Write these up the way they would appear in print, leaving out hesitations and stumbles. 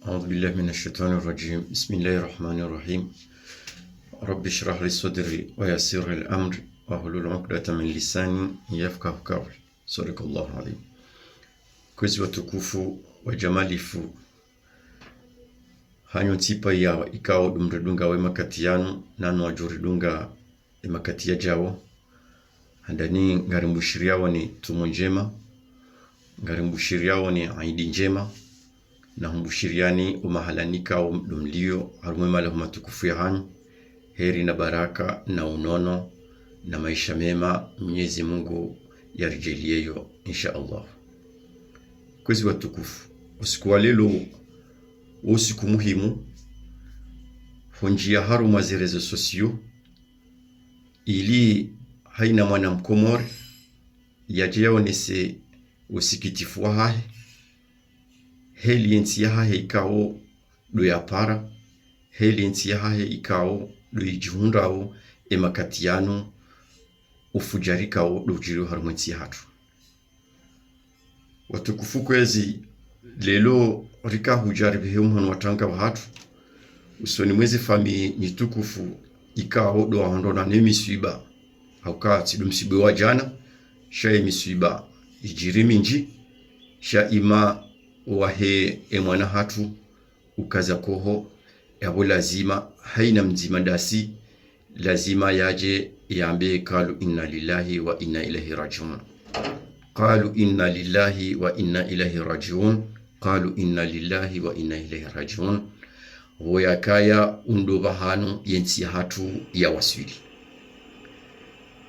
أعوذ بالله من الشيطان الرجيم. بسم الله الرحمن الرحيم. رب اشرح لي صدري ويسر لي الأمر واحلل عقدة من lisani yafqahu qawli. Sadaqallahu alayhi. Kwezi watukufu wa jamalifu hanyo tipa ya ikao dumredunga we makati yanu nanu wajuridunga makati ya jawo handani ngarimbushiriawo ni tumo njema, ngarimbushiriawo ni aidi njema, na humbushiriani umahalanika dumlio harumema la humatukufu ya hanyu heri na baraka na unono na maisha mema Mwenyezi Mungu yarijeliyeyo insha Allah. Kwezi watukufu, usiku wa lelo usiku muhimu honjia haruma zirezo sosio ili haina mwana mkomori yajeonese usikitifu wa hahe heli ensi ya hahe ikao do ya para heli ensi ya hahe ikao do ijihundao emakatiyano ufujarikao do jiru haruma ensi ya hatu. Watukufu kwezi lelo rika hujaribihe umhanu watanga wa hatu usoni mwezi fami nitukufu ikao do ahondo na nemisuiba hauka tidu msibu wa jana sha emisuiba ijirimi nji sha ima wahe emwana hatu ukaza koho yabo lazima haina mzima dasi lazima yaje yambe kalu inna lillahi wa inna ilahi rajiun. Qalu inna lillahi wa inna ilahi rajiun. Qalu inna lillahi wa inna ilahi rajiun. Woyakaya undoba hanu yensi hatu ya waswili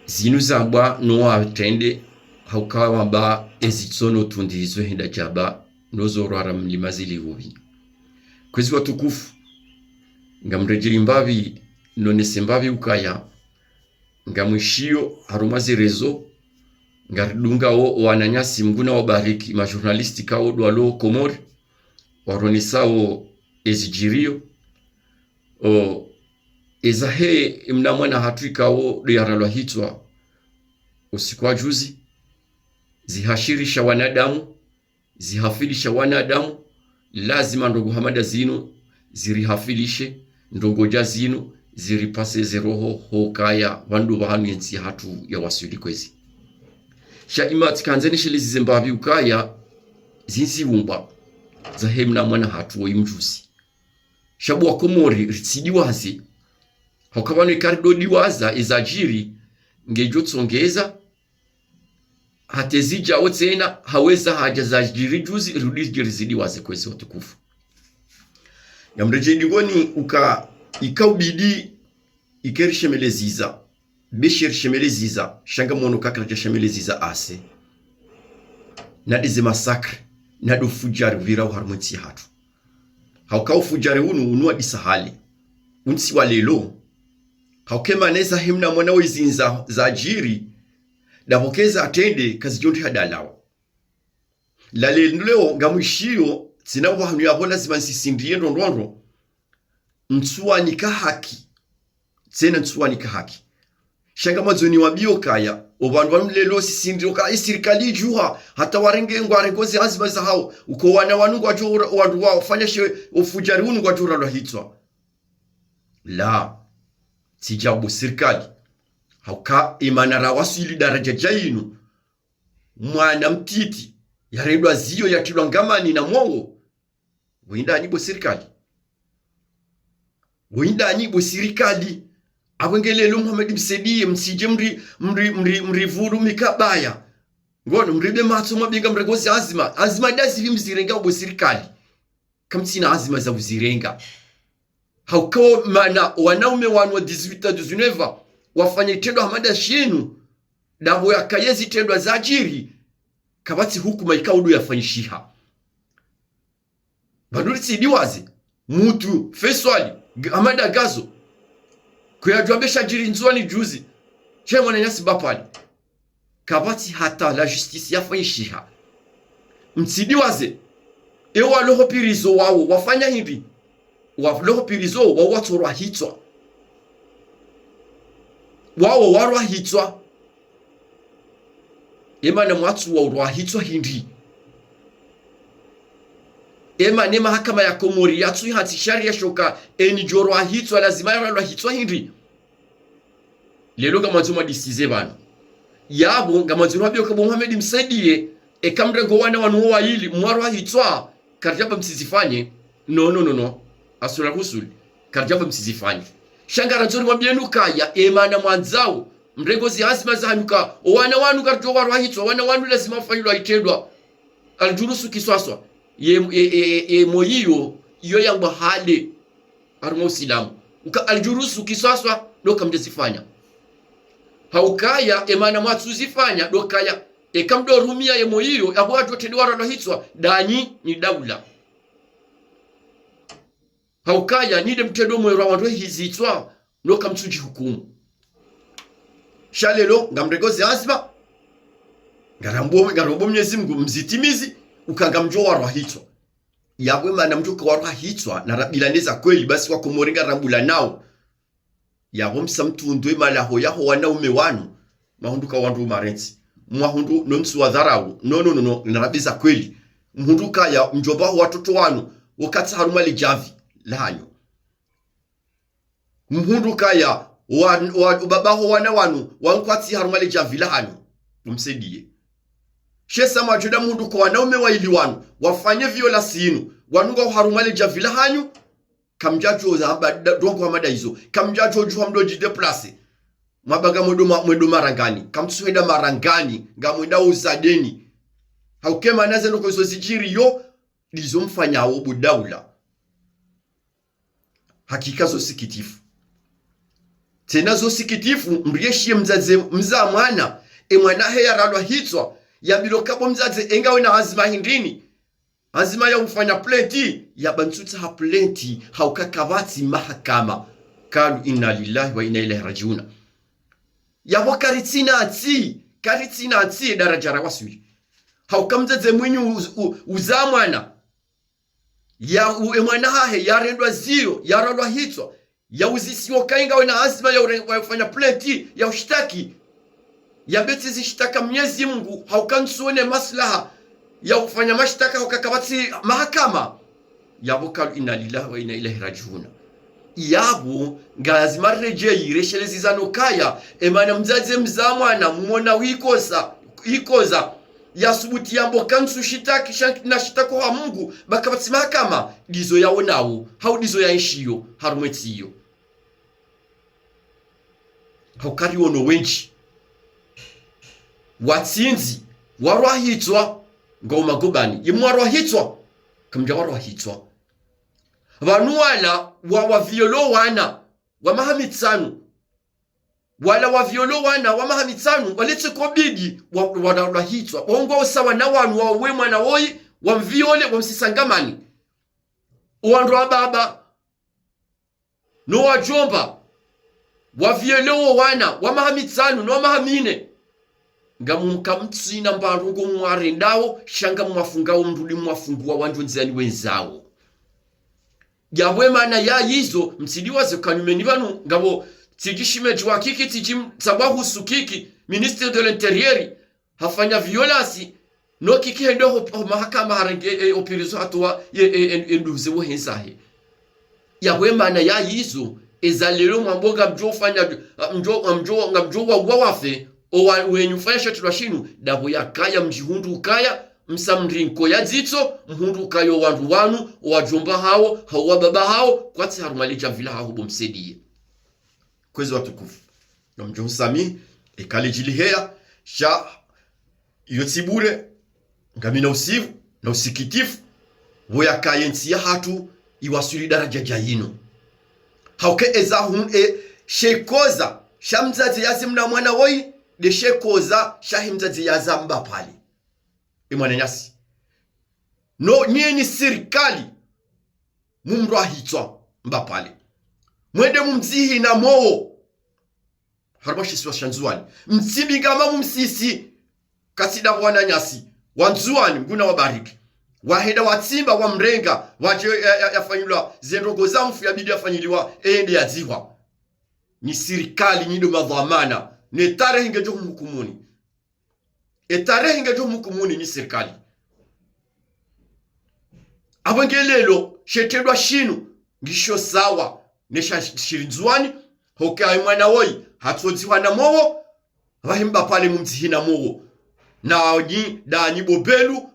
zinu zambwa nuwa atende haukawa mba ezitsono tundizo hinda jaba nozoro ara mlimazili hubi. Kwezi watukufu ngamrejeli mbavi nonese mbavi ukaya ngamwishio harumazi rezo ngaridunga o wananyasi mguna wabariki majurnalisti kao dualo komori waronisao ezijirio o ezahe mnamwana hatuika o diaralwa hitwa usiku wa juzi zihashirisha wanadamu zihafilisha wanadamu lazima ndogo hamada zinu zirihafilishe ndongoja zinu ziripase zeroho hokaya vandu vahanu yensi hatu ya wasuli kwezi sha imati kanzeni shilizi zembavi ukaya zinsi wumba zahe mnamwana hatu wa imjusi shabu wa komori ritsidi wazi hokabano ikarido diwaza izajiri ngejo tsongeza hatezija otsena haweza haja za jiri juzi rudijiri zidi wazi kwezi watukufu. Yamreje digoni ikaubidi ikerishemeleza besherishemeleza shanga mono kakaraja shemeleza ase na dize masakre na do fujari vira harmonti hatu hauka ufujari unua disahali unsi walelo haukema neza himna mwana wizinza za jiri na hokeza atende kazi jonti hadalawa leo ngamwishio sinawa hanu ya bola zimansisindiye ndondondro nsuwa nika haki tsena nsuwa nika haki shanga mazoni wabio kaya obandu wamlelo sisindiro ka isirikali juha hata warenge ngwarengozi azima za hao uko wana wanungu wajura wandu wao fanya she ufujari unu wajura lo hitwa la sijabu sirikali hauka imanara wasili daraja jainu mwana mtiti yaredwa ziyo yatilwa ngamani na mwongo winda anibo sirikali winda anibo sirikali awengelelo Muhammad msedie msije mrivuru mikabaya ngono mribe matso mabinga mregozi azima dazi vimzirenga ubo sirikali kamtsina azima za uzirenga hauko mana wanaume wanwa 18 wafanye tendo hamada shinu dabo yakayezi tendo za ajiri kabati hukuma ikaudu yafanyishiha baduri sidiwazi mutu feswali hamada gazo kuyajwambesha jiri nzuani juzi chemwa na nyasi bapali kabati hata la justice yafanyishiha msidiwaze ewa loho pirizo wao wafanya hivi wa loho pirizo wa watu rahitwa wao warahitwa emana mwatu wa rahitwa hindi ema ne mahakama ya Komori yatsu hati sharia shoka eni jorwa hitwa lazima yarwa hitwa hindi lelo kama nzuma disize bana yabo kama nzuma bio kabo Muhammad msaidie kamre go wana wanu wa hili mwarwa hitwa karjaba msizifanye no asura rusul karjaba msizifanye shangara nzuri mwabienu kaya emana mwanzao mrego zihazima zahanuka wana wanu karjowa rahitwa wana wanu lazima fanyilwa itedwa aljurusu kiswaswa ye moyiyo iyo yangwa hale armo silamu uka aljurusu kiswaswa doka mjezifanya haukaya emana mwatuzifanya dokaya kamdo rumia ye moyiyo abo atotedwa rahitwa danyi ni daula haukaya nide mtedo mwera wandu hizitwa noka mtsuji hukumu shalelo ngamregozi azima ngarambo Mwenyezi Mungu mzitimizi ukangamjo warwa hitwa yabwe mana mtuka warwa hitwa na rabilaneza kweli basi kwa komorenga rambula nao yabo msamtundwe malaho yaho wanaume wanu mahunduka wandu marenzi mwahundu nomsu wa dharau no narabiza kweli mhunduka ya mjomba watoto wanu wakati haruma lijavi lanyo mhunduka ya babaho wana wanu wankwati haruma lijavi lanyo umsaidie shesa majuda mhunduka wanaume waili wanu wafanye viola sinu wanuga haruma lijavi lanyo kamjajo za dongo hamada hizo kamjajo juha mdoji deplace mabaga mwedo marangani kamsuheda marangani ngamwenda uzadeni haukema naze noko iso zijiri yo lizo mfanya obu daula hakika zo sikitifu tena zo sikitifu mrieshie mza mwana mwana heya ralwa hitwa ya bilokabo mzaze engawe na hazima hindini hazima ya ufanya plenti ya bantuta ha plenti haukakabati mahakama kalu inna lillahi wa inna ilaihi rajiuna yabo karitina ati daraja rawasuli haukamzaze mwinyu uzamwana ya mwana hahe ya rendwa zio ya ralwa hitwa ya uzisiwa kainga wena azima ya ufanya plenti ya ushtaki ya beti zishtaka Mwenyezi Mungu haukansuone maslaha ya ufanya mashtaka haukakabati mahakama yabo kalu inna lillahi wa inna ilaihi rajiuna yabo ngazima rejei reshelezi zanokaya emana mzaze mzamwana mumona wikoza yasubuti yambo kansu shitaki na shitako wa Mungu bakabati mahakama dizo yawo nawo hau dizo ya nshiyo harumetiyo haukari wono wenji watsinzi warwa hitwa ngoma gobani yimwarwa hitwa kamja warwa hitwa vanuala wa violo wana wa mahamitsanu wala wa violo wana wa mahamitsanu waletse kobidi wa hitwa ongo sawa na wanu wa wemwa na woi wa mviole wa msisangamani uwandu wa baba no wa jomba wa violo wana wa mahamitsanu no mahamine ngamumka mtsina mbarungo mwarendao shanga mwafungao mrudi mwafungua wandu nzani wenzao yabwe mana ya yizo msidiwaze kanyumeni banu ngabo tigishime jwa kiki tijim sabahu sukiki ministre de l'intérieur hafanya violence no kiki hendo mahakama harange operizo atwa enduze wo hensahe yabwe mana ya yizo ezalelo mwamboga mjofanya mjo wa wafe o wenyu fasha tulashinu dabo yakaya mjihundu ukaya msamrinko ya zito mhundu kayo wandu wanu wajomba hao hawa baba hao kwati harumalija vila hao bomsedie kwezi watukufu na mjonsami ekale jilihea sha yotibure ngamina usivu na usikitifu woya kayensi ya hatu iwasuli daraja jayino hauke ezahum shekoza shamzazi yazimna mwana woi de shekoza shahimzazi yazamba pali imwana nyasi no nyeni serikali mumrwa hitwa mbapale mwende mumzihi na moo harbashi siwa shanzuani msibi gama mumsisi kasida wana nyasi wanzuani mguna wabariki waheda watimba wa mrenga waje yafanyilwa zendogo za mfu yabidi yafanyiliwa ende ya ziwa ni serikali nyido madhamana ne tarehe ngejo hukumuni tarehe ngejo hukumuni ni serikali Abangelelo shetelwa shinu ngisho sawa nesha shirinzwani hokai mwana woi hatsodziwa na mowo vahimba pale mumtihina mowo na ni da ni bobelu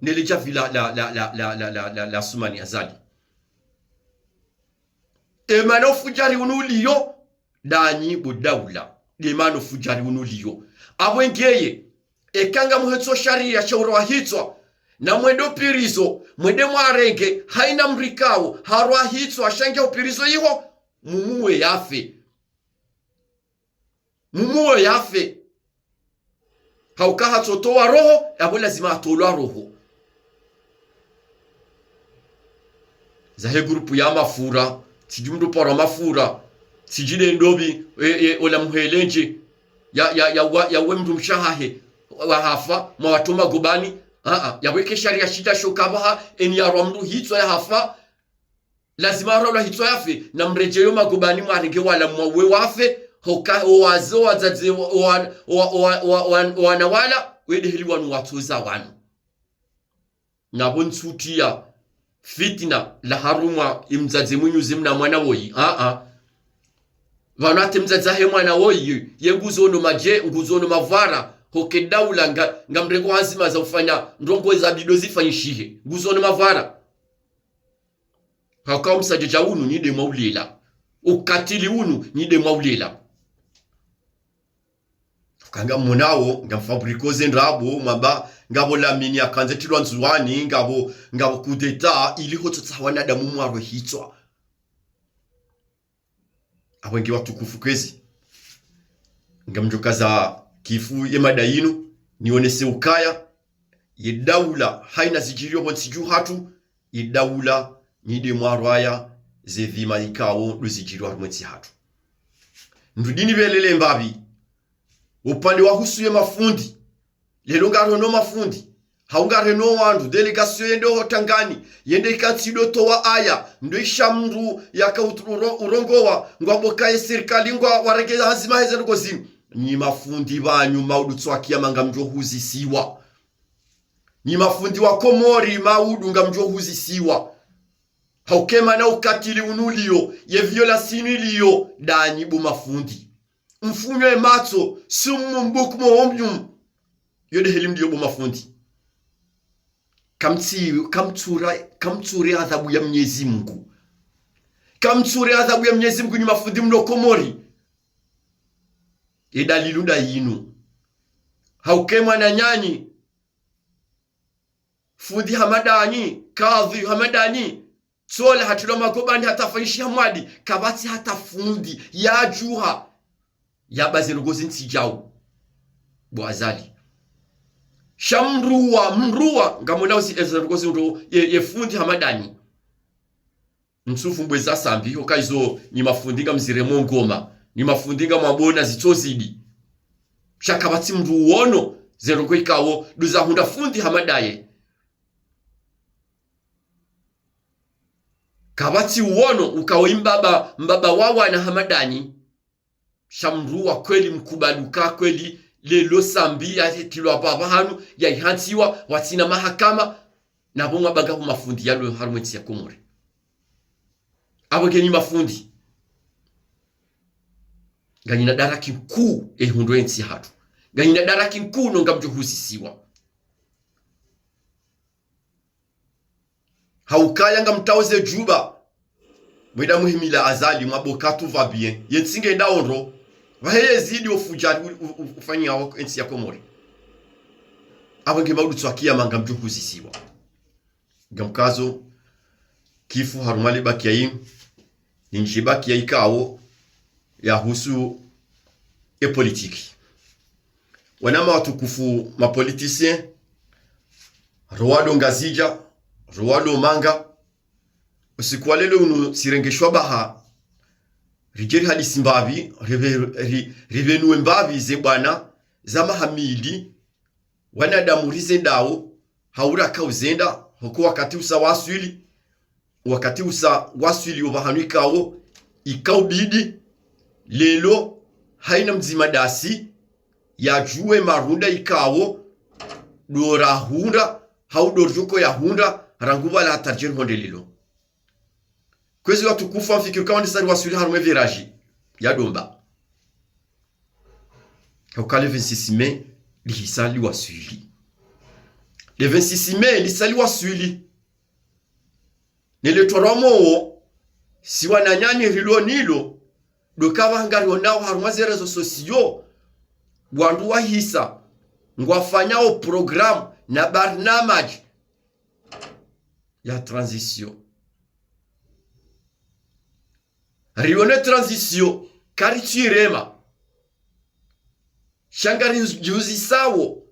nelija vila la sumani azali emano fujari unuliyo dani bodawula emano fujari unuliyo abwengeye ekanga muhetso sharia chaurwa hitswa na mwendo pirizo mwende mwarenge haina mrikao harwa hitswa shange upirizo iho mumuwe yafe haukaha totowa roho yabo lazima atolwa roho zahe grupu ya mafura sijumdu poro mafura sijile ndobi ola muhelenje ya wemdu mshahahe wahafa mwatuma gubani yaweke sharia shita shokabaha eni ya romdu hitso ya hafa lazima rola hitso yafe na mrejeyo magubani mwarenge wala mwawe wafe hoka owazo wazaze wanawala wede hili wanu watuza wanu nabonsutia fitna la harumwa imzaze munyuzi mna mwana woyi vanate mzazahe mwana woyi yenguzono maje nguzono mavara hoke daula ngamrengo hazima za ufanya ndongo za bido zifanyishihe nguzono mavara hauka msajeja unu nide maulela ukatili unu nide maulela kanga munao ngamfabrikoze ndrabo maba ngabo lamini akanze tilwa nzuwani ngabo kudeta ili hototsawana damu mwaro hitswa awengi watukufu kwezi ngamjokaza kifu yemadayinu nionese ukaya yedaula haina zijirio bontsiju hatu yedaula nide mwaro aya zevima ikao luzijirio harumwensi hatu ndudini belele mbabi upande wa husu ye mafundi lelo ngaro no mafundi haungare no wandu delegation yende hotangani yende ikatsido towa aya ndo ishamru yakauturo urongowa ngwaboka serikali ngwa warege hazima heze ngozini ni mafundi banyu maudu tswakia manga mjohuzi siwa ni mafundi wa Komori maudu ngamjohuzi siwa haukema na ukatili unuliyo ye violation iliyo dani bu mafundi mfunyo ematso sumu mbuku moombyum yode helim diyo bo mafundi kamtsuri adhabu ya Mwenyezi Mungu kamtsuri adhabu ya Mwenyezi Mungu ni mafundi mno Komori edalilunda yinu haukema na nyani fundi hamadani kadhi hamadani sola hatulo magobani hatafanyishia mwadi kabati hata fundi ya juha yabaze lugozi nsijau bwazali mruwa ngamona usi lugozi ndo yefundi hamadani msufu mbweza sambi okaizo ni mafundinga mziremo ngoma ni mafundinga mwabona zitozidi shakabati mruwono zerongo ikawo duza hunda fundi hamadaye kabati uwono ukawo mbaba wawa na hamadani shamruwa kweli mkubaluka kweli lelo sambi ya tilwa baba hanu ya ihantiwa watina mahakama na bonga banga ku mafundi yalo harumwensi ya Komori abogeni mafundi ganyina daraki nkuu ehundo ensi hatu ganyina daraki nkuu nonga mjohusisiwa haukaya nga mtauze juba mweda muhimila azali mwabokatu va bien yensinge ndaonro vaheye zidi ofujari ufanya wako ensi ya Komori abonge maudu twakia manga mjohusisiwa gamkazo kifu harumali bakia yin ninjibaki ya ikao ya husu politiki wanama watukufu mapolitisien Rwado Ngazija Rwado Manga usikwalele unu sirengeshwa baha rijeri hadisi mbavi rivenu mbavi ze bwana za mahamili wanadamu rize ndao haura kauzenda hoko wakati usa waswili ubahanuikao ikaubidi lelo haina mzima dasi ya juwe marunda ikawo dora hunda hau dorjoko ya hunda ranguba la tarjir honde lilo kwezi watu kufa mfikiri kama ndisari wasuli harumwe viraji ya domba ukale 26 mai lihisali wasuli le 26 mai lisali wasuli nile toromo si wananyani rilo nilo dokawa ngari onao harumwa zerezo sosio wandu wa hisa ngwafanyao program na barnamaj ya transition rione transition karichirema shangari juzi sawo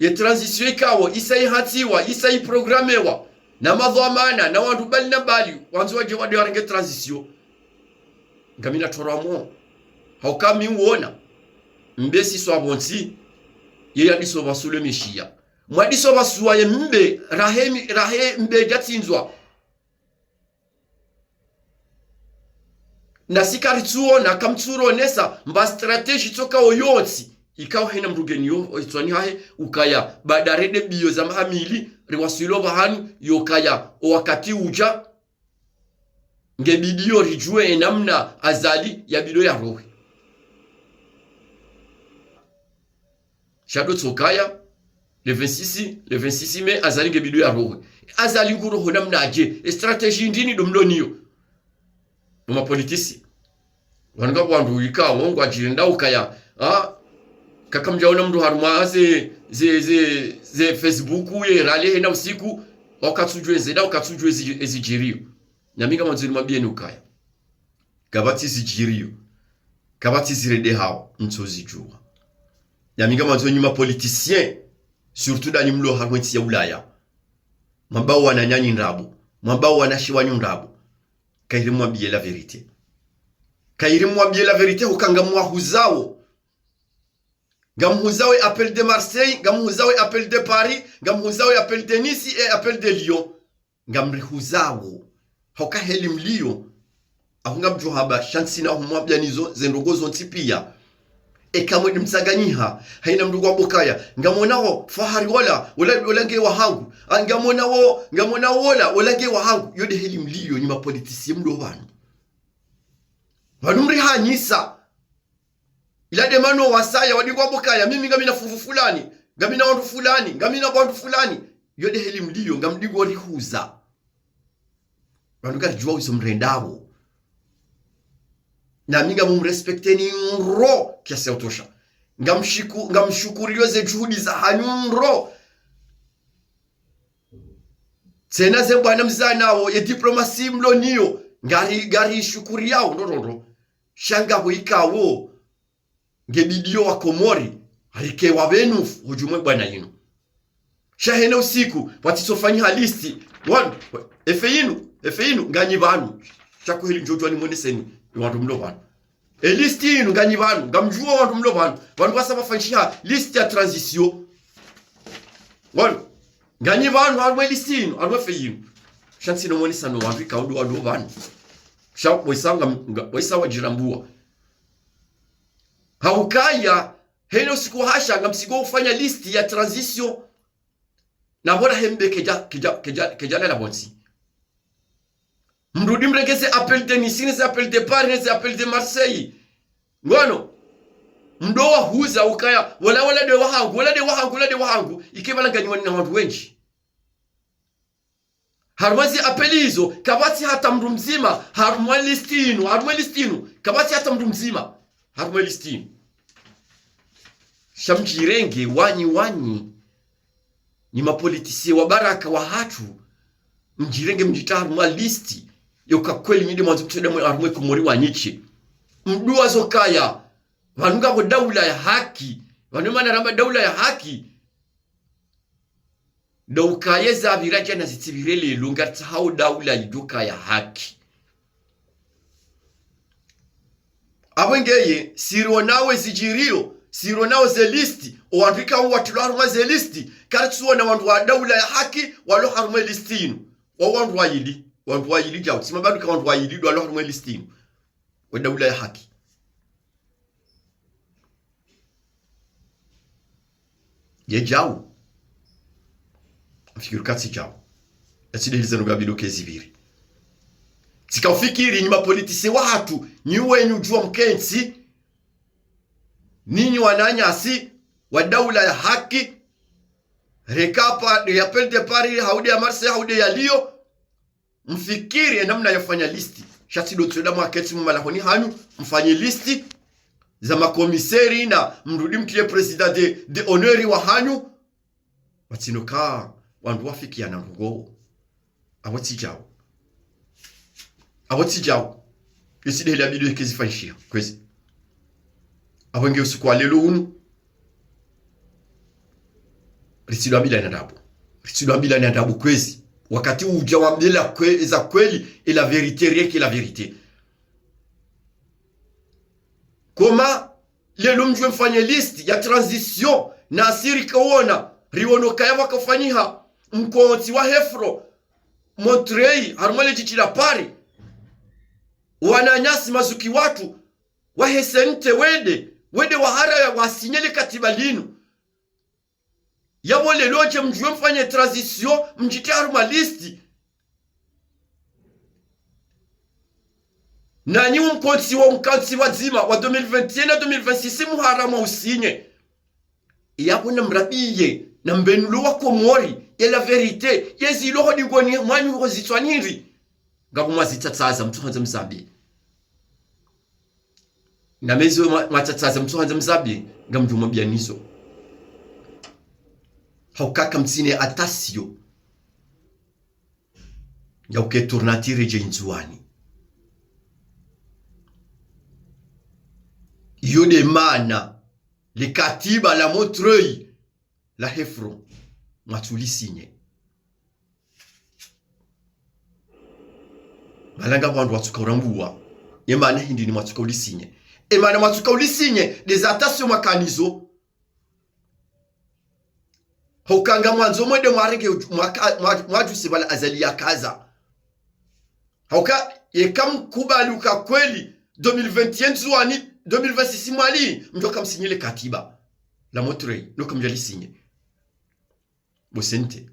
ye transition ikawo isai hatiwa isai programewa na madhamana na wandu bali na bali wanzu waje wade warange transition ngamina toramo haukami uona mbesi so abonsi ye yadiso basule mishia mwadiso basuwaye mbe rahe mbe gatsinzwa na sikarituo na kamturo nesa mba strategy toka oyotsi ikaw hena mrugeni yo itswani hahe ukaya badarede biyo za mahamili riwasilo bahanu yokaya wakati uja ngebidio rijue namna azali ya bido ya rohi shado tsokaya le 26 mai azali ngebido ya rohi azali nguro namna aje strategy ndini domloniyo mama politisi wanga wandu ikawo ngwa jirinda ukaya kakamjaona mndu haruma ze Facebook ye rale na usiku wakatsujwe zeda wakatsujwe ezijirio nyaminga manzini mabieni ukaya kabati zijirio kabati zirede hao ntozi jua nyaminga manzini nyuma politicien surtout dani mlo harwenti ya Ulaya mambao wananyani ndabu mambao wanashiwanyu ndabu kairi mwabie la verite kairi mwabie la verite ukanga mwahuzao Gamhuzawe appel de Marseille, Gamhuzawe appel de Paris, Gamhuzawe appel de Nice et appel de Lyon. Gamrihuzawo. Hoka heli mlio. Ahunga mjuhaba shansina humwabia nizo zendogo zontipia. Kamwe msaganyiha. Haina mdugu wabukaya. Ngamonao fahari wala nge wahangu. Ngamonao wala nge wahangu. Yode heli mlio ni mapolitisi mdo wanu. Wanumri hanyisa. Ila demano wasaya wadikwa bokaya mimi ngamina fufu fulani ngamina wandu fulani ngamina bandu fulani yode heli mlio ngamdigo rihuza bandu kajua wiso mrendawo na minga mumrespekteni nro kiasi utosha ngamshukuriyo ze juhudi za hanyunro tena ze bwana mzanawo ye diplomasi mloniyo gari shukuri yao ndorondo shanga huikawo ngebidio wa Komori halike wabenu hujumwe bwana yinu shahene usiku watisofanya listi one efe yinu nganyi banu chako hili njojwa ni moneseni wandu mlo banu listi yinu nganyi banu ngamjua wandu mlo banu wandu wasa wafanyisha listi ya transition one nganyi banu harwe listi yinu harwe fe yinu shansi no monesa no wandu kaudu wadu banu shau waisa wajirambua haukaya heno siku hasha ngamsigo ufanya listi ya transition na bora hembe kejana la bonsi mrudi mregeze appel de Nice ne appel de Paris ne appel de Marseille ngono mdoa huza ukaya wala de wahangu ikebala nganywa na watu wengi harwazi apelizo kabati hata mndu mzima harumwa listinu kabati hata mndu mzima harumwa listinu shamjirenge wanyi ni mapolitisi wa baraka wa hatu mjirenge mjitaharumwa listi yoka kweli midi mwanzo kutenda mwe harumwe kumori wanyichi mdua zokaya wanunga kwa daula ya haki wanuma na ramba daula ya haki daukayeza abiraja na zitibirele lunga hao daula iduka ya haki abengeye siro nawe zijirio siro nawe ze listi oandika watu haruma ze listi karitsuwa na wandu wa daula ya haki walo haruma listinu wa wandu wa yili jao sima badu ka wandu wa yili walo haruma listinu wa daula ya haki ye jao mfikiri katsi chao atsideliza nugabido kezibiri sikaufikiri nyuma politisi watu nyiwenyu jua mkensi ninyi wananyasi wa daula ya haki rekapa ya pelde pari haude ya marse haude ya lio mfikiri namna yafanya listi shatido tsoda mwaketi mmalahoni hanyu mfanye listi za makomiseri na mrudi mtie president de honori wa hanyu watinoka wandu wafikia na rugo awati jao yeside hela bidu kezifanyishia kwezi abonge usiku wa lelo unu ritsidwa bila na ndabu kwezi wakati uja wa mbele za kweli et la vérité rien que la vérité koma lelo mjwe mfanye list ya transition na asiri kaona rionoka ya wakafanyiha mkonti wa Hefro Montreuil harumale jichila pari wananyasi mazuki watu wahesente wede wahara ya wasinyele katiba linu yabole loje mjue mfanye transition mjite haruma listi na nyi mkonti wa zima wa 2021 na 2026 muharama usinye yabona mrabiye na mbenulo wako mori et la vérité yezi loho digoni mwanyu rozitswaniri ngabuma zitatsaza mthuhanze mzabi na mezo matatsaza mthuhanze mzabi ngamjuma bianizo haukaka mtsine atasio ya uke tournatire jeinzuani yode mana le katiba la Montreuil la Hefro matuli sinye malanga wandu watuka urambua yemana hindi ni watuka ulisinye emana watuka ulisinye des attaches makanizo hokanga mwanzo mwede mwarege mwaju sibala azali ya kaza hoka yekam kubaluka kweli 2021 zuani 2026 mwali mjoka msinyele katiba la Montreuil noka mjali sinye bosente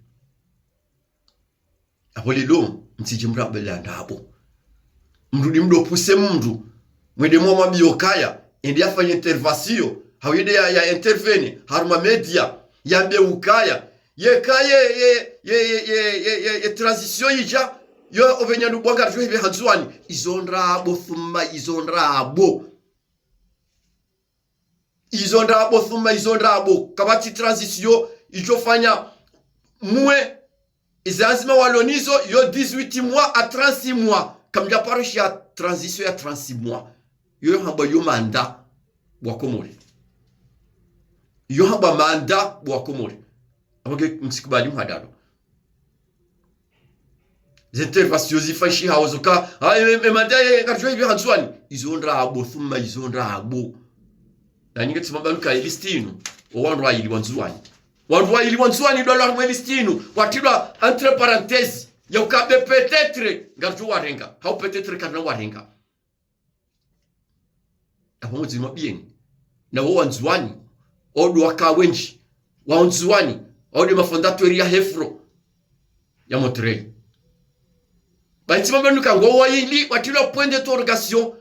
abole lo mtijimra belanda hapo mrudi mdo puse mndu mwede mwa biokaya ndi afanye intervention hawide ya intervene haruma media yambe ukaya yekaye ye transition yija yo ovenya ndubwanga rjo hibe hanzwani izondrabo thumma izondrabo kabati transition ijofanya mwe izazima walonizo yo 18 mois à 36 mois kamja paroshi ya transition ya 36 mois yo hamba yo manda bwakomori yo hamba manda bwakomori aboge msikubali mhadalo zinterventions zifashi hawozoka manda ngarjo hivi hanzwani izondrabo thumma izondrabo na nyinge tsimbaluka ilistinu owandu ayili wanzwani wandu wanzuani dola mwelistinu watidwa entre parenthèses ya ukabe peut-être ngarjo warenga hau peut-être kana warenga apo mzima bien na wo wanzuani odu wakawenji wanzuani odu mafondatori ya Hefro ya Montreuil baitsimba benuka ngo wayili watidwa point d'interrogation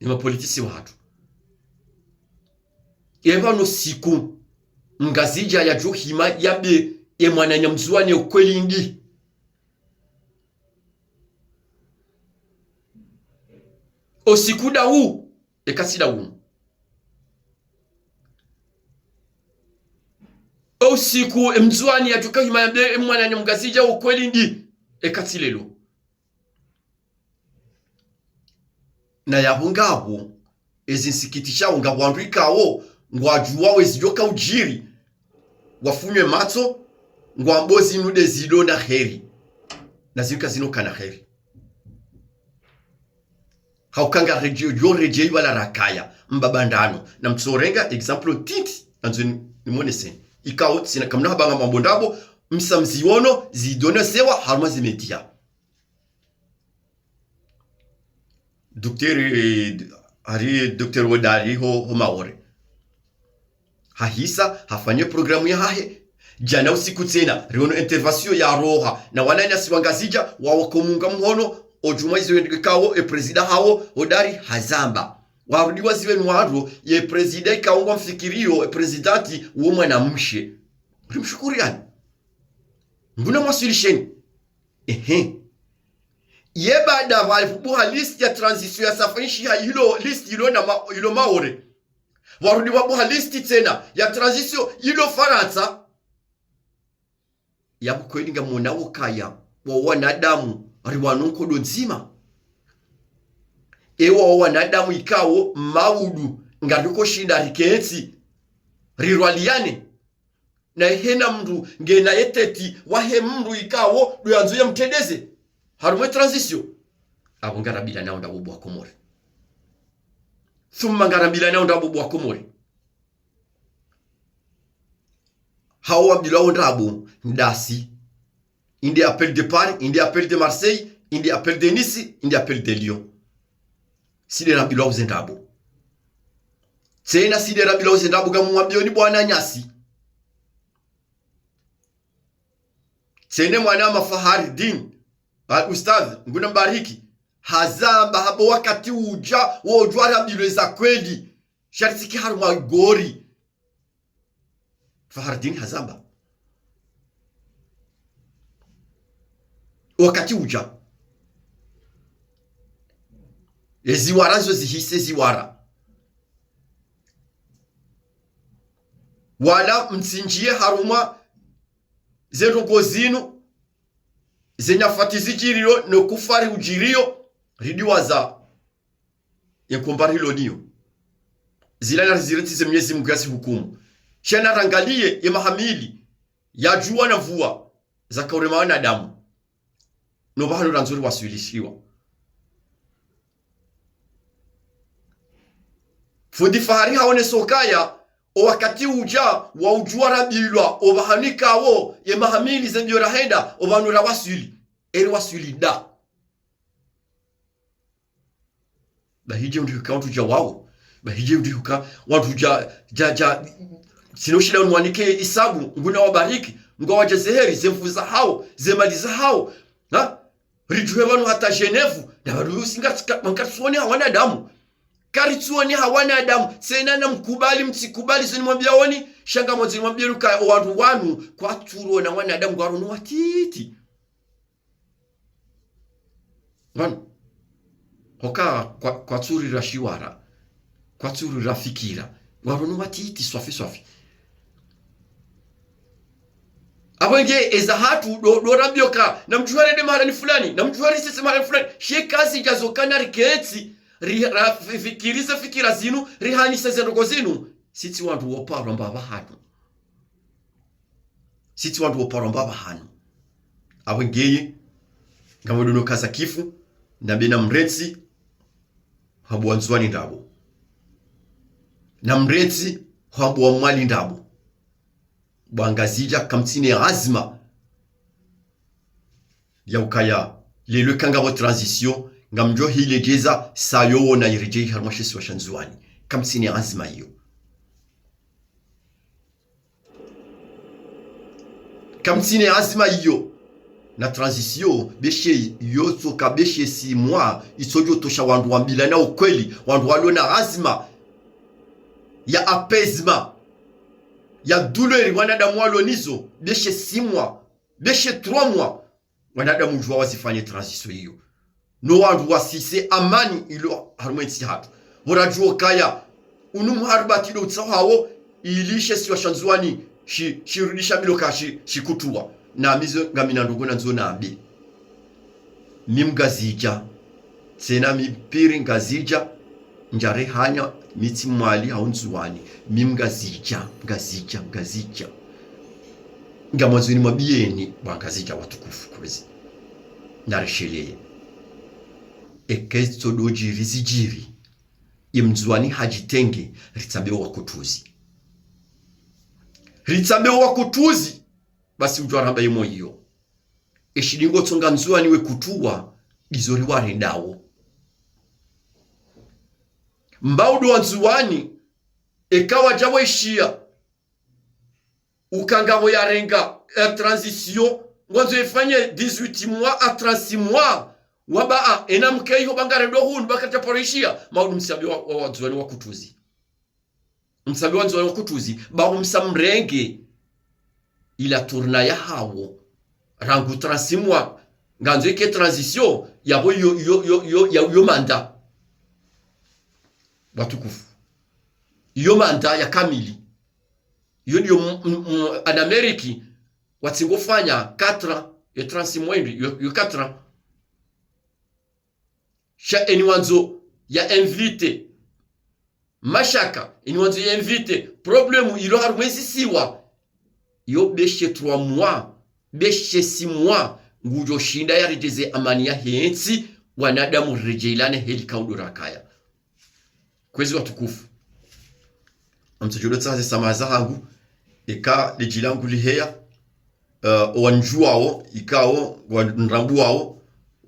ni mapolitisi watu yevano siku ngazija ya johima yabe emwana nyamzuani ukweli ndi osikuda hu ekasida hu osiku mzuani ya johima yabe emwana nyamgazija ukweli ndi ekatilelo na yabungabo ezinsikitisha ngabwandikawo ngwajua wezijoka ujiri wafunywe matso ngwambozi nude zido na heri na zika zino kana heri haukanga reje wala rakaya mbabandano na mtsorenga example titi nanzo nimone sen ikao sina kamna habanga mambondabo msamziono zidona sewa haruma zimetia Docteur Wadari ho maore hahisa hafanye programu ya hahe jana usiku tena riono intervention ya roha na wanani asiwangazija wawakomunga mhono ojuma iziwendikawo president hawo odari hazamba warudiwa ziwe nwaro ye president kaungwa mfikirio presidenti uwo mwanamshe ulimshukuru yani mbuna mwasilisheni ye baada walifubuha list ya transition ya safanyishi ya hilo list hilo maore warudiwa buha list tena ya transition hilo Faransa ya kukwelinga munawo kaya wa wanadamu riwanunko donzima ewa wanadamu ikawo maudu ngaduko shinda rikensi rirwaliane na hena mndu ngena yeteti wahe mndu ikawo duyanzu ya mtendeze harumwe transition abo ngarabila nawo ndabubu wa Komori thumma ngarabila nawo ndabubu wa Komori hawa bila ondabu ndasi indi appel de Paris, indi appel de Marseille, indi appel de Nice, indi appel de Lyon. Sidera bila uzendabu. Tena sidera bila uzendabu gamu wabioni bwana nyasi. Tene mwana mafahari din. Ustadh, nguna mbariki. Hazamba habo wakati uja wojwara bilo za kweli. Sharitiki haruma gori. Fahari din hazamba. Wakati uja eziwara zo zihise ziwara wala mtsinjie haruma zerongo zinu zenyafati zijirio no kufari ujirio ridiwaza yenkombari hilo niyo zilana zireti ze Mwenyezi Mungu yasi hukumu shana rangalie ya mahamili ya jua na mvua za kaurema wanadamu no bahalo ranzuri wasilishiwa fundi fahari haone sokaya o wakati uja wa ujuara bilwa o bahanika wo ye mahamili zenjora henda o banura wasili eri wasili da bahije ndika watu ja wao bahije ndika watu ja sinoshida unwanike isabu nguna wabariki ngowaje zeheri zemfuza hao zemaliza hao ha rijuwe wanu hata Geneve na waru singa mankatsuoni hawana damu karitsuoni hawana damu sena na mkubali mtsikubali sinimwambia oni shanga mozi nimwambia luka watu wanu kwa turo na wana damu kwa runu watiti wanu hoka kwa turi rashiwara kwa turi rafikira warunu watiti swafi abonge ezahatu do rabioka na mjuare de marani fulani na mjuare sisi marani fulani shekazi jazokana riketsi fikiriza fikira zinu rihanisa zendogo zinu siti wantu woparo mbaba hanu siti wantu woparo mbaba hanu abonge ngamodono kaza kifu na bena mretsi habu anzwani ndabo na mretsi habu wa mwali ndabo bwangazija kamtine azma ya ukaya lelo kanga wa transition ngamjo hile jeza sayo na irejei harmashisi wa shanzuani kamtine azma hiyo kamtine azma hiyo na transition beshe yoto kabeshe 6 mois isojo tosha wandu wambila na ukweli wandu walona azma ya apaisement ya douleur wanadamu walonizo beshe 6 mois beshe 3 mois wanadamu jua wasifanye transition hiyo no wandu wasise amani ilo harumwensi hatu warajuo kaya unumharbati do tsahawo ilishe siwa shanzuani shirudisha miloka shikutua na mizo ngamina nduguna nzo na abi mimgazija tena mipiri ngazija njare hanya miti mwali haunzuani mimgazija ngazija ngamazuni mabieni bangazija watukufu kwezi naresheleye ekesto dojiri zijiri imzuani hajitenge ritsambewa wakutuzi basi ujwaramba yemo hiyo eshilingo tsonga nzuani we kutua gizori warendawo mbaudu wanzuani ekawa jawe ishia ukangamo ya renga transition ngwanzo ifanye 18 mois à 36 mois waba enamkeiho bangare do hunu bakata porishia maudu msabi wa wadzwani wa kutuzi msabi wa wadzwani wa kutuzi ba msamrenge ila tourna ya hawo rangu 36 mois nganzo ike transition yabo yo manda watukufu yo manda ya kamili yo ndio en Ameriki watsingofanya 4 et 36 mois yo 4 sha eniwanzo ya invite mashaka eniwanzo ya invite problemu ilo harumwezi siwa yo beshe 3 mois beshe 6 mois ngujo shinda ya rejeze amani ya hensi wanadamu rejeilane heli kaudura kaya kwezi watukufu amsajodo tsaze samaza hangu eka lejilangu liheya wanjuao ikao wanrambuao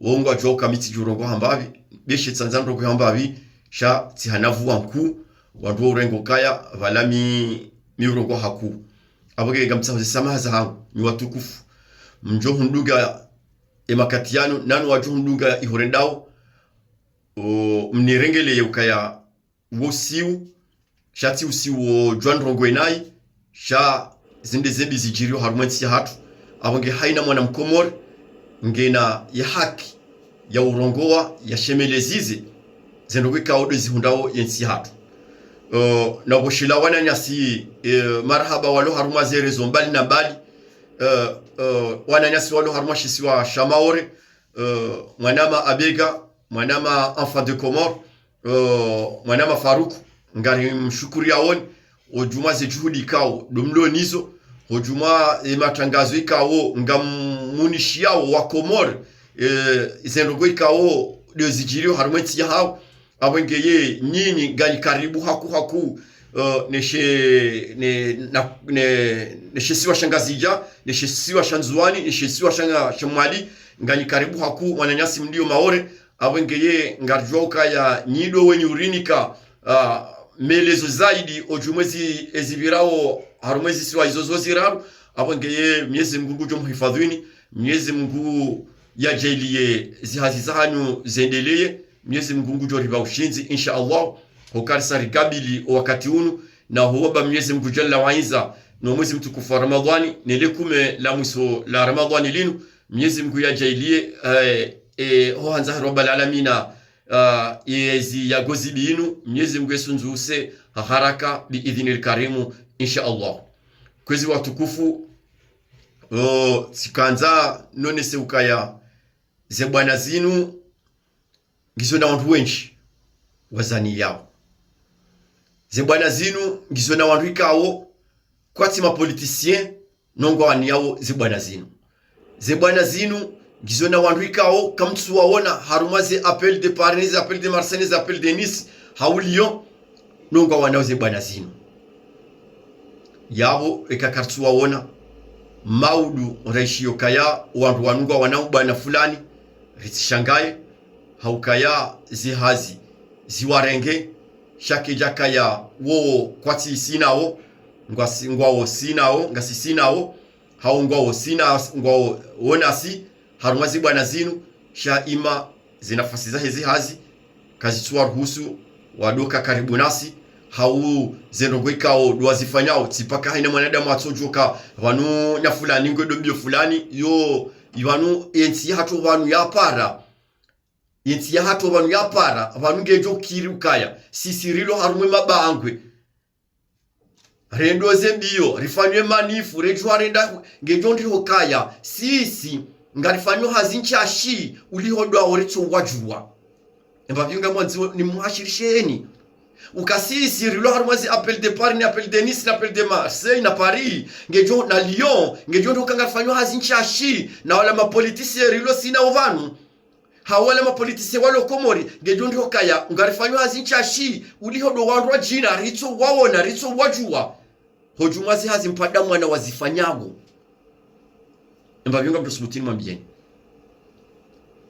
wongo joka miti jurongo hambavi beshe tsanzandro ko hambavi sha tihanavu wanku wandu urengo kaya valami miurongo haku aboge gamtsaze samaza hangu ni watukufu mjo hunduga emakatiano nanu waju hunduga ihorendao mnirengele ukaya wosiu shati usiwo jwandrongo enai sha zinde zebi zijirio harumwensi hatu abonge haina mwana mkomori ngena ya haki ya urongoa ya shemelezize zendogo kaodo zihundao yensi hatu na boshila wana nyasi marhaba walo haruma zerezo mbali na mbali wana nyasi walo haruma shisiwa shamaore mwanama abega mwanama enfant de Comore mwanama Faruku ngari mshukuri yaoni ojuma ze juhudi kao domlo nizo ojuma matangazo ikao ngamunishiyao wa Comore izendogo ikao dio zijirio harumwensi ya hao abengeye nyinyi gani karibu haku neshe siwa shangazija neshe siwa shanzuani neshe siwa shamwali ngani karibu haku mwananyasi mdio maore abengeye ngarjoka ya nyido wenye urinika melezo zaidi ojumwezi ezibirao harumwezi siwa izozo ziraru abengeye Mwenyezi Mungu jo mhifadhini Mwenyezi Mungu yajelie zihazi zanyu zendeleye Mwenyezi Mungu jo riba ushinzi insha Allah hokarisa rigabili wakati unu na huomba Mwenyezi Mungu jalla waiza no mwezi mtukufu wa Ramadhani nelekume la mwiso la Ramadhani linu Mwenyezi Mungu yajelie hoanza rabbal alamina yezi yagozi binu Mwenyezi Mungu yesunzuse haraka biidhinil karimu insha Allah kwezi watukufu sikanza none se ukaya ze bwana zinu ngizo na wantu wenshi wazani yao ze bwana zinu ngizo na wantu ikao kwati ma politicien nongo wani yao ze bwana zinu ngizo na wantu ikao kamtsu waona harumaze appel de Paris appel de Marseille appel de Nice haulion nongo wanao ze bwana zinu yao ekakartsu waona maudu raishio kaya wantu wanunga wanao bwana fulani ritshangaye haukaya zihazi ziwarenge shake jakaya wo kwati sinao ngwao sinao ngasi sinao haungwao sina ngwao wonasi harumazi bwana zinu sha ima zinafasi za hizi hazi kazi tuwa ruhusu wadoka karibu nasi hau zenongo ikao duwazifanyao tipaka haina mwanadamu atojoka wanu na fulani ngodo mbio fulani yo wanu yensi hatu wanu ya para yensi hatu wanu ya para wanu ngejo kiri ukaya sisirilo harumwe mabangwe rendo zembio rifanywe manifu rejo renda ngejo ndiho kaya sisi ngarifanywe hazincha shi ulihodwa oretso wajua embavyunga mwanzi ni muhashirisheni ukasisi rilo harumwazi appel de Paris ni appel de Nice na appel de Marseille na Paris ngejo na Lyon ngejo ndo kangafanywa hazincha shi na wala mapolitisi rilo sina ovanu hawala mapolitisi walo Komori ngejo ndo kaya ngarifanywa hazincha shi ulihodwa wandwa jina ritso wawona ritso wajua hojumwazi hazimpada mwana wazifanyago embavyunga mtosubutini mambieni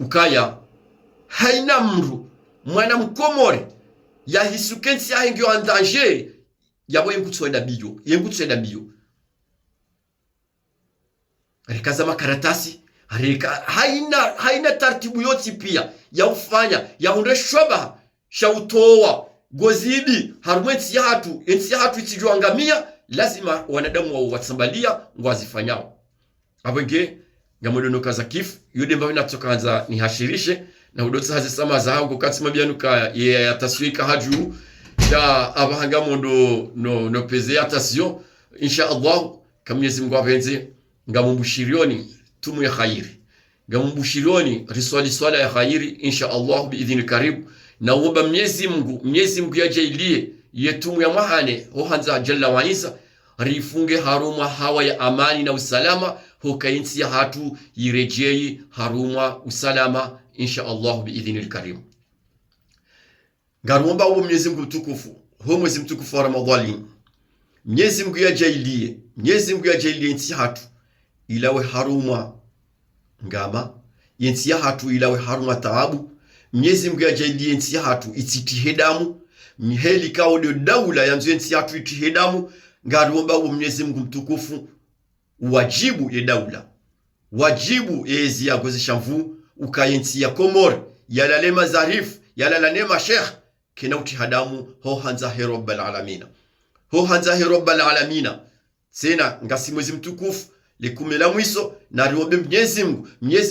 ukaya haina mru mwana mkomore ya hisukensi ya hengyo andanje yabo yengutsuenda biyo rikaza makaratasi haina taratibu yote pia ya ufanya ya unde shoba shautoa gozidi harumwensi ya hatu itijuangamia lazima wanadamu wa watsambalia ngwazifanyao abenge ngamodono kaza kifu yude mbawe natokanza ni hashirishe na udotsa hazisama za hangu katima bianuka ya taswika haju ya abahanga mondo no peze atasio insha Allah kamnyezi Mungu apenze ngamumbushirioni tumu ya khairi ngamumbushirioni riswali swala ya khairi insha Allah biidhini karibu na uomba Mwenyezi Mungu yajailie yetumu ya mahane hohanza jalla wa isa rifunge haruma hawa ya amani na usalama hokainsi ya hatu yirejei haruma usalama insha Allah biidhini karibu. Ngaromba uo Mwenyezi Mungu mtukufu ho mwezi mtukufu wa Ramadhani Mwenyezi Mungu yajailie nsi hatu ilawe haruma ngama yensi ya hatu ilawe haruma taabu Mwenyezi Mungu yajailie nsi hatu ititihedamu miheli kao de daula ya nsi hatu itihedamu. Ngaromba uo Mwenyezi Mungu mtukufu wajibu ye daula wajibu ezi ya gozi shamvu ukayensi ya Komor yalale mazarif yalale mashekh kena utihadamu ho hanza he rabbal alamina sena ngasi mwezi mtukufu likumela mwiso na riombe Mwenyezi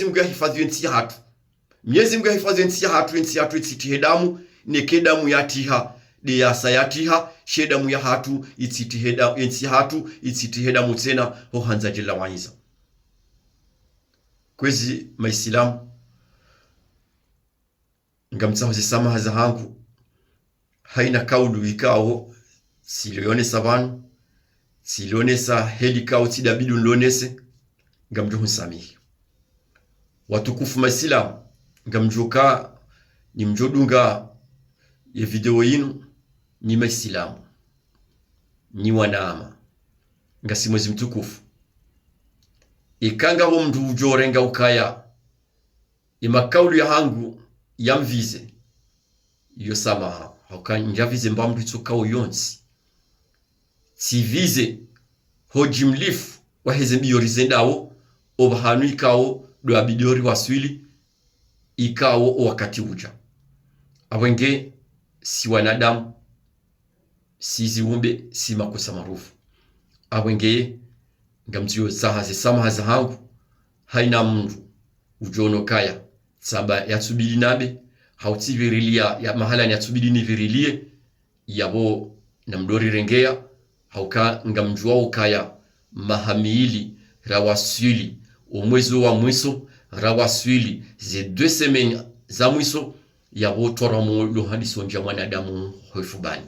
Mungu yahifadhi nsi hatu nsi hatu ititihedamu nekedamu yatiha de yasayatiha shedamu ya hatu ititihedamu tena ho hanza jalla wa isa. Kwezi maisilamu ngamtsaho zisama za hangu haina kaudu ikao silionesa vanu silionesa heli kao tidabidu nlonese ngamjuhu samihi watukufu maisilamu ngamjuka ni mjodunga ye video yinu ni maisilamu ni wanama ngasi mwezi mtukufu ikanga wo mndu ujorenga ukaya imakaulu ya hangu yamvize iyo samaha hauka njavize mbamdu itsokao yonsi tivize hojimlifu waheze biyorizendao obahanu ikao do abidori waswili ikao wakati uja abwenge si wanadamu si ziumbe si makosa marufu abwenge ngamziyo zahaze samaha za hangu haina mndu ujono kaya saba yatsubili nabe hautibirilia ya mahala yatsubili ni virilie yabo na mdori rengea hauka ngamjua ukaya mahamili rawaswili omwezo wa mwiso rawaswili ze 2 semaines za mwiso yabo toramo lo hadiso nja mwanadamu hoifubani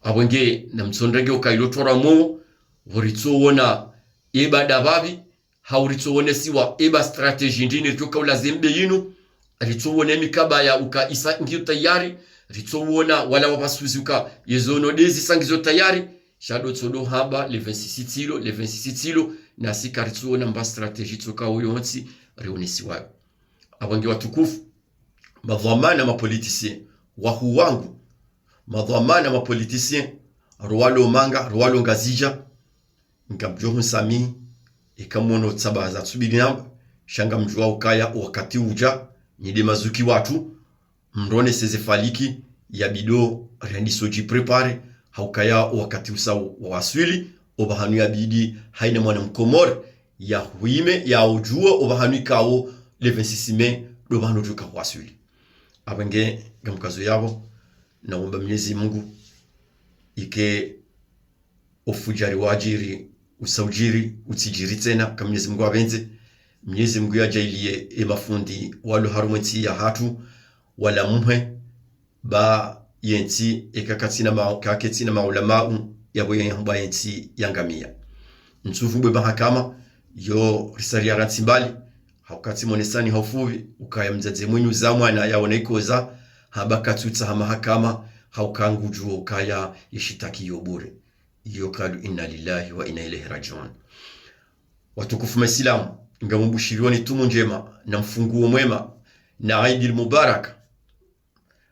abwenge na mtsondrege ukailo toramo voritso wona ibada babi hauritowone siwa eba strategy ndini ritoka ulazimbe yinu ritowone mikaba ya uka isa ngiyo tayari ritowona wala wapasuzi uka yezono dezi sangizo tayari shado tsodo haba le 26 tilo na sika ritowona mba strategy tsoka uyonsi reonesi wayo abangi watukufu madhamana mapolitisien wahu wangu madhamana mapolitisien ruwalo manga ruwalo ngazija ngabjohu sami ikamono tsaba za tsubili namba shanga mjua ukaya wakati uja nide mazuki watu mrone sezefaliki ya bido rendiso jiprepare haukaya wakati usao waswili obahanu ya bidi haina mwana mkomor ya huime ya ujua obahanu ikao le 26 Mei dobahanu juka waswili abenge gamkazo yabo na umba Mwenyezi Mungu ike ofujari wajiri usaujiri utijiri tena kama Mwenyezi Mungu abenze Mwenyezi Mungu yajailie mafundi walo harumenti ya hatu wala mhe ba yenti ekakatina kaketina maulama yabo yamba yenti yangamia nsufu bwe mahakama yo risaria rantimbali hakati monesani hofuvi ukaya mzaze mwenyu zamwana yaone ikoza habakatutsa mahakama haukanguju ukaya yishitaki yobure yokalu inna lillahi wa inna ilaihi rajiun. Watukufu Maislamu ngamubushirioni tumu njema na mfunguo mwema na Eid al-Mubarak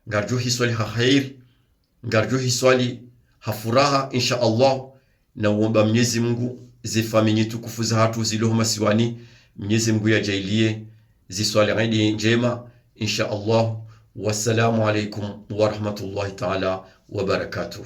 ngarjo hiswali khair ngarjo hiswali hafuraha insha Allah na uomba Mwenyezi Mungu zifami nyitukufu za hatu zilohoma siwani. Mwenyezi Mungu yajailie ziswali Eid njema insha Allah. Wassalamu alaikum wa rahmatullahi ta'ala wa barakatuh.